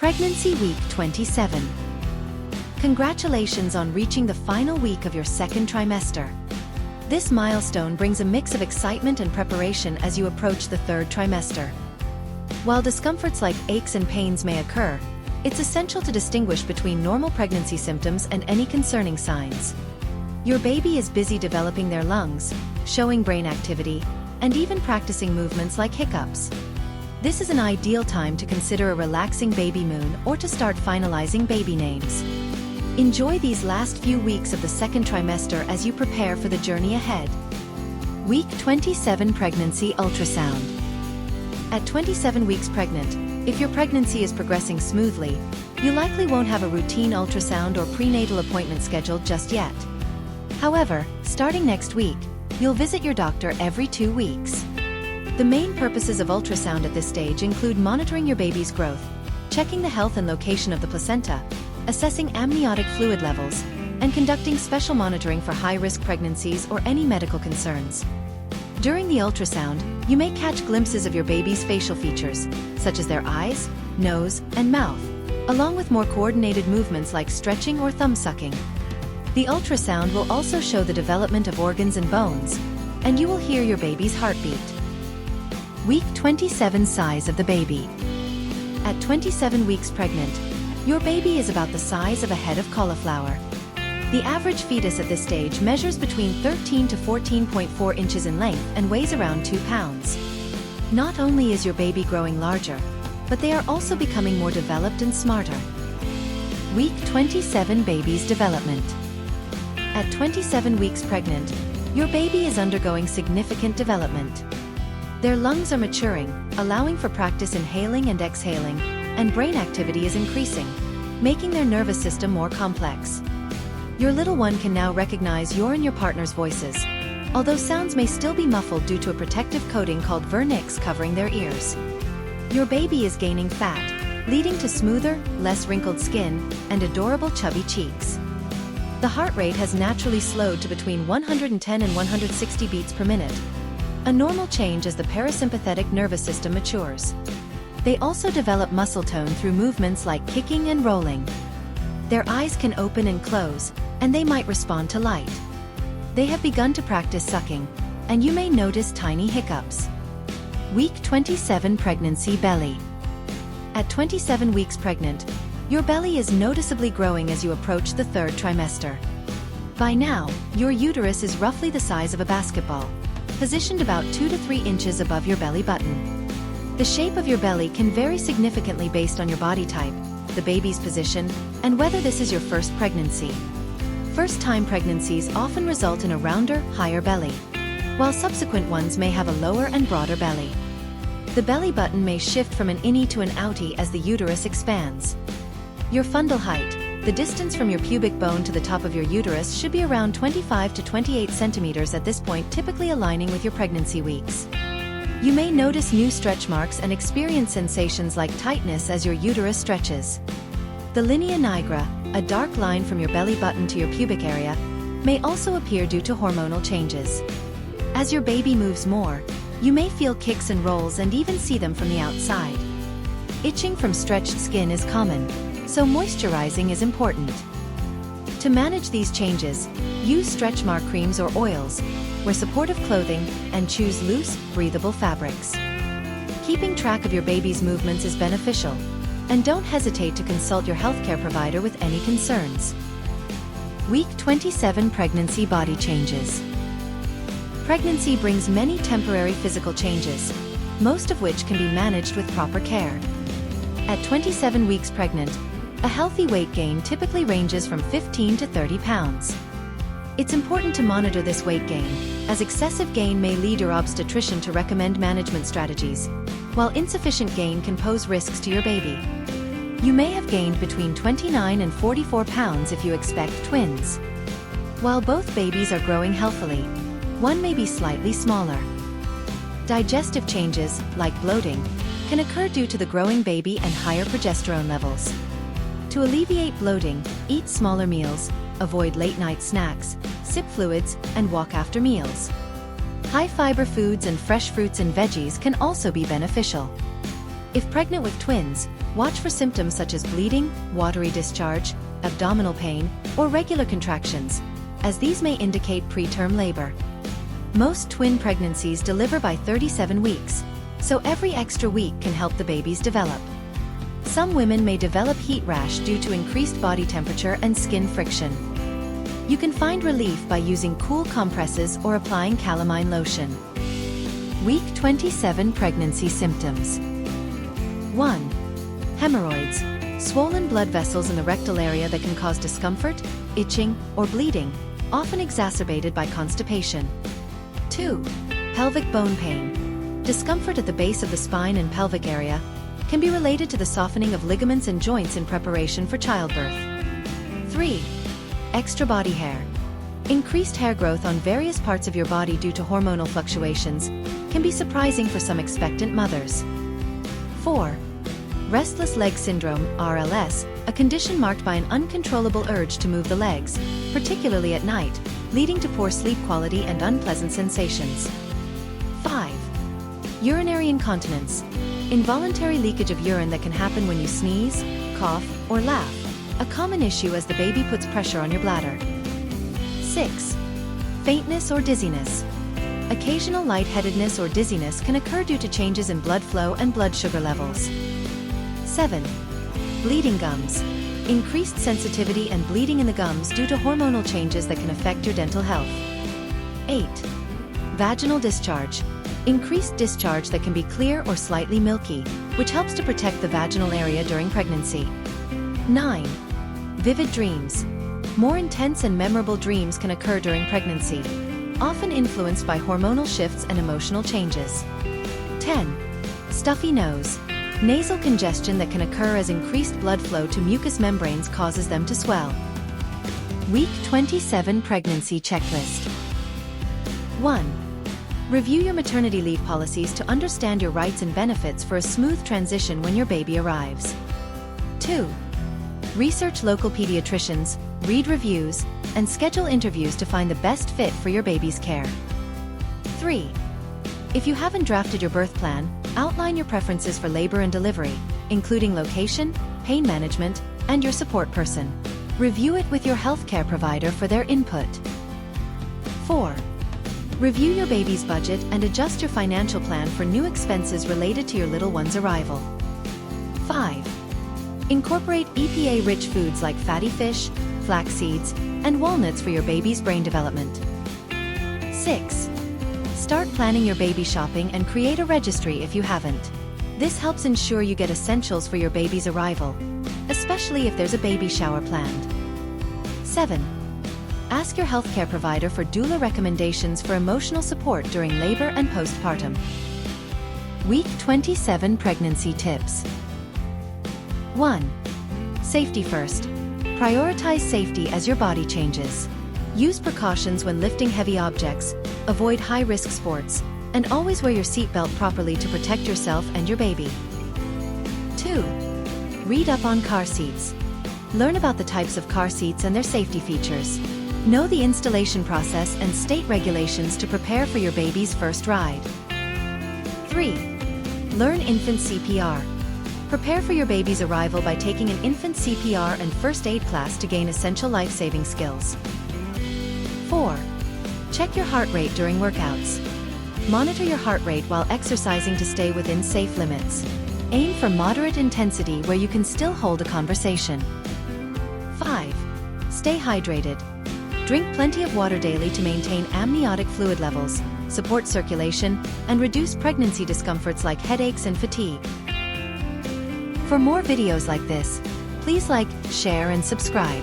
Pregnancy Week 27. Congratulations on reaching the final week of your second trimester. This milestone brings a mix of excitement and preparation as you approach the third trimester. While discomforts like aches and pains may occur, it's essential to distinguish between normal pregnancy symptoms and any concerning signs. Your baby is busy developing their lungs, showing brain activity, and even practicing movements like hiccups. This is an ideal time to consider a relaxing baby moon or to start finalizing baby names. Enjoy these last few weeks of the second trimester as you prepare for the journey ahead. Week 27 Pregnancy Ultrasound. At 27 weeks pregnant, if your pregnancy is progressing smoothly, you likely won't have a routine ultrasound or prenatal appointment scheduled just yet. However, starting next week, you'll visit your doctor every 2 weeks. The main purposes of ultrasound at this stage include monitoring your baby's growth, checking the health and location of the placenta, assessing amniotic fluid levels, and conducting special monitoring for high-risk pregnancies or any medical concerns. During the ultrasound, you may catch glimpses of your baby's facial features, such as their eyes, nose, and mouth, along with more coordinated movements like stretching or thumb sucking. The ultrasound will also show the development of organs and bones, and you will hear your baby's heartbeat. Week 27 Size of the baby. At 27 weeks pregnant, your baby is about the size of a head of cauliflower. The average fetus at this stage measures between 13 to 14.4 inches in length and weighs around 2 pounds. Not only is your baby growing larger, but they are also becoming more developed and smarter. Week 27 Baby's development. At 27 weeks pregnant, your baby is undergoing significant development. Their lungs are maturing, allowing for practice inhaling and exhaling, and brain activity is increasing, making their nervous system more complex. Your little one can now recognize your and your partner's voices, although sounds may still be muffled due to a protective coating called vernix covering their ears. Your baby is gaining fat, leading to smoother, less wrinkled skin, and adorable chubby cheeks. The heart rate has naturally slowed to between 110 and 160 beats per minute, a normal change as the parasympathetic nervous system matures. They also develop muscle tone through movements like kicking and rolling. Their eyes can open and close, and they might respond to light. They have begun to practice sucking, and you may notice tiny hiccups. Week 27 Pregnancy Belly. At 27 weeks pregnant, your belly is noticeably growing as you approach the third trimester. By now, your uterus is roughly the size of a basketball, positioned about 2 to 3 inches above your belly button. The shape of your belly can vary significantly based on your body type, the baby's position, and whether this is your first pregnancy. First-time pregnancies often result in a rounder, higher belly, while subsequent ones may have a lower and broader belly. The belly button may shift from an innie to an outie as the uterus expands. Your fundal height, the distance from your pubic bone to the top of your uterus, should be around 25 to 28 centimeters at this point, typically aligning with your pregnancy weeks. You may notice new stretch marks and experience sensations like tightness as your uterus stretches. The linea nigra, a dark line from your belly button to your pubic area, may also appear due to hormonal changes. As your baby moves more, you may feel kicks and rolls and even see them from the outside. Itching from stretched skin is common, so moisturizing is important. To manage these changes, use stretch mark creams or oils, wear supportive clothing, and choose loose, breathable fabrics. Keeping track of your baby's movements is beneficial, and don't hesitate to consult your healthcare provider with any concerns. Week 27 Pregnancy Body Changes. Pregnancy brings many temporary physical changes, most of which can be managed with proper care. At 27 weeks pregnant, a healthy weight gain typically ranges from 15 to 30 pounds. It's important to monitor this weight gain, as excessive gain may lead your obstetrician to recommend management strategies, while insufficient gain can pose risks to your baby. You may have gained between 29 and 44 pounds if you expect twins. While both babies are growing healthily, one may be slightly smaller. Digestive changes, like bloating, can occur due to the growing baby and higher progesterone levels. To alleviate bloating, eat smaller meals, avoid late-night snacks, sip fluids, and walk after meals. High-fiber foods and fresh fruits and veggies can also be beneficial. If pregnant with twins, Watch for symptoms such as bleeding, watery discharge, abdominal pain, or regular contractions, as these may indicate preterm labor. Most twin pregnancies deliver by 37 weeks, so every extra week can help the babies develop. Some women may develop heat rash due to increased body temperature and skin friction. You can find relief by using cool compresses or applying calamine lotion. Week 27 pregnancy symptoms. 1. Hemorrhoids, swollen blood vessels in the rectal area that can cause discomfort, itching, or bleeding, often exacerbated by constipation. 2. Pelvic bone pain, discomfort at the base of the spine and pelvic area, can be related to the softening of ligaments and joints in preparation for childbirth. 3. Extra body hair. Increased hair growth on various parts of your body due to hormonal fluctuations can be surprising for some expectant mothers. 4. Restless leg syndrome, RLS, a condition marked by an uncontrollable urge to move the legs, particularly at night, leading to poor sleep quality and unpleasant sensations. 5. Urinary incontinence, involuntary leakage of urine that can happen when you sneeze, cough, or laugh, a common issue as the baby puts pressure on your bladder. 6. Faintness or dizziness. Occasional lightheadedness or dizziness can occur due to changes in blood flow and blood sugar levels. 7. Bleeding gums. Increased sensitivity and bleeding in the gums due to hormonal changes that can affect your dental health. 8. Vaginal discharge. Increased discharge that can be clear or slightly milky, which helps to protect the vaginal area during pregnancy. 9. Vivid dreams. More intense and memorable dreams can occur during pregnancy, often influenced by hormonal shifts and emotional changes. 10. Stuffy nose. Nasal congestion that can occur as increased blood flow to mucous membranes causes them to swell. Week 27 Pregnancy Checklist. 1. Review your maternity leave policies to understand your rights and benefits for a smooth transition when your baby arrives. 2. Research local pediatricians, read reviews, and schedule interviews to find the best fit for your baby's care. 3. If you haven't drafted your birth plan, outline your preferences for labor and delivery, including location, pain management, and your support person. Review it with your healthcare provider for their input. 4. Review your baby's budget and adjust your financial plan for new expenses related to your little one's arrival. 5. Incorporate EPA-rich foods like fatty fish, flax seeds, and walnuts for your baby's brain development. 6. Start planning your baby shopping and create a registry if you haven't. This helps ensure you get essentials for your baby's arrival, especially if there's a baby shower planned. 7. Ask your healthcare provider for doula recommendations for emotional support during labor and postpartum. Week 27 Pregnancy Tips. 1. Safety first. Prioritize safety as your body changes. Use precautions when lifting heavy objects, avoid high-risk sports, and always wear your seatbelt properly to protect yourself and your baby. 2. Read up on car seats. Learn about the types of car seats and their safety features. Know the installation process and state regulations to prepare for your baby's first ride. 3. Learn infant CPR. Prepare for your baby's arrival by taking an infant CPR and first aid class to gain essential life-saving skills. 4. Check your heart rate during workouts. Monitor your heart rate while exercising to stay within safe limits. Aim for moderate intensity where you can still hold a conversation. 5. Stay hydrated. Drink plenty of water daily to maintain amniotic fluid levels, support circulation, and reduce pregnancy discomforts like headaches and fatigue. For more videos like this, please like, share, and subscribe.